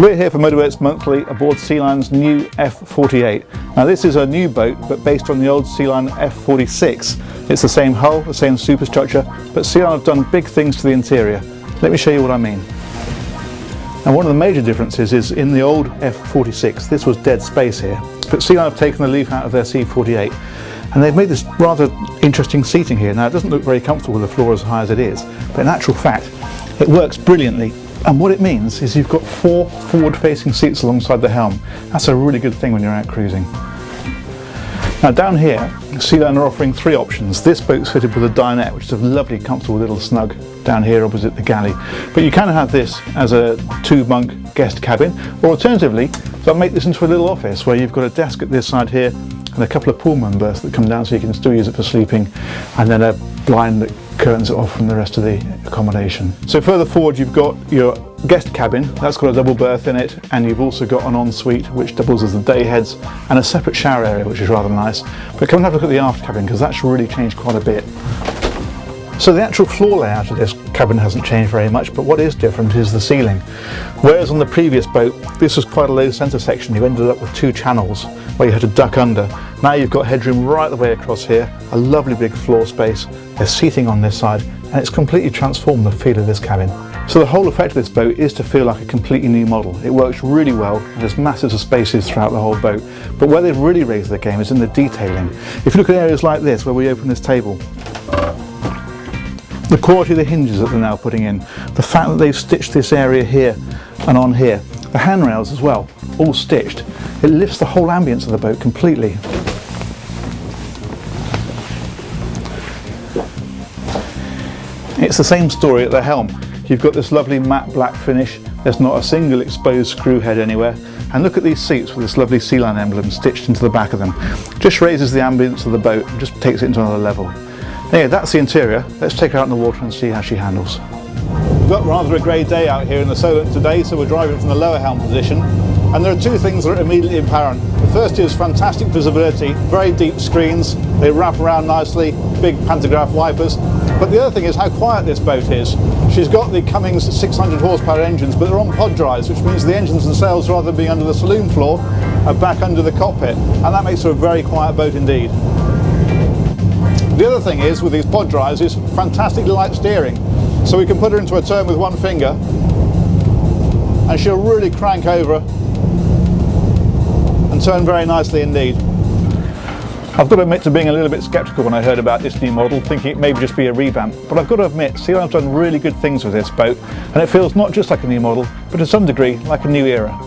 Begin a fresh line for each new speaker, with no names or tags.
We're here for Motorboats Monthly aboard Sealine's new F48. Now this is a new boat but based on the old Sealine F46. It's the same hull, the same superstructure, but Sealine have done big things to the interior. Let me show you what I mean. And one of the major differences is in the old F46, this was dead space here, but Sealine have taken the leaf out of their C48 and they've made this rather interesting seating here. Now it doesn't look very comfortable with the floor as high as it is, but in actual fact it works brilliantly. And what it means is you've got 4 forward-facing seats alongside the helm. That's a really good thing when you're out cruising. Now down here, Sealine are offering 3 options. This boat's fitted with a dinette, which is a lovely, comfortable little snug down here opposite the galley. But you can have this as a 2-bunk guest cabin, or alternatively, they'll make this into a little office where you've got a desk at this side here and a couple of Pullman berths that come down so you can still use it for sleeping, and then a blind that curtains it off from the rest of the accommodation. So further forward you've got your guest cabin, that's got a double berth in it, and you've also got an ensuite which doubles as the day heads and a separate shower area which is rather nice. But come and have a look at the aft cabin because that's really changed quite a bit. So the actual floor layout of this cabin hasn't changed very much, but what is different is the ceiling. Whereas on the previous boat this was quite a low centre section, you ended up with 2 channels where you had to duck under. Now you've got headroom right the way across here, a lovely big floor space, there's seating on this side, and it's completely transformed the feel of this cabin. So the whole effect of this boat is to feel like a completely new model. It works really well, and there's masses of spaces throughout the whole boat. But where they've really raised their game is in the detailing. If you look at areas like this, where we open this table, the quality of the hinges that they're now putting in, the fact that they've stitched this area here and on here, the handrails as well, all stitched, it lifts the whole ambience of the boat completely. It's the same story at the helm. You've got this lovely matte black finish, there's not a single exposed screw head anywhere, and look at these seats with this lovely Sealine emblem stitched into the back of them. Just raises the ambience of the boat and just takes it into another level. Anyway, that's the interior. Let's take her out in the water and see how she handles. We've got rather a grey day out here in the Solent today, so we're driving from the lower helm position. And there are 2 things that are immediately apparent. The first is fantastic visibility, very deep screens, they wrap around nicely, big pantograph wipers. But the other thing is how quiet this boat is. She's got the Cummins 600 horsepower engines, but they're on pod drives, which means the engines themselves, rather than being under the saloon floor, are back under the cockpit. And that makes her a very quiet boat indeed. The other thing is, with these pod drives, is fantastically light steering. So we can put her into a turn with 1 finger, and she'll really crank over and turn very nicely indeed. I've got to admit to being a little bit sceptical when I heard about this new model, thinking it may just be a revamp, but I've got to admit Sealine have done really good things with this boat, and it feels not just like a new model, but to some degree like a new era.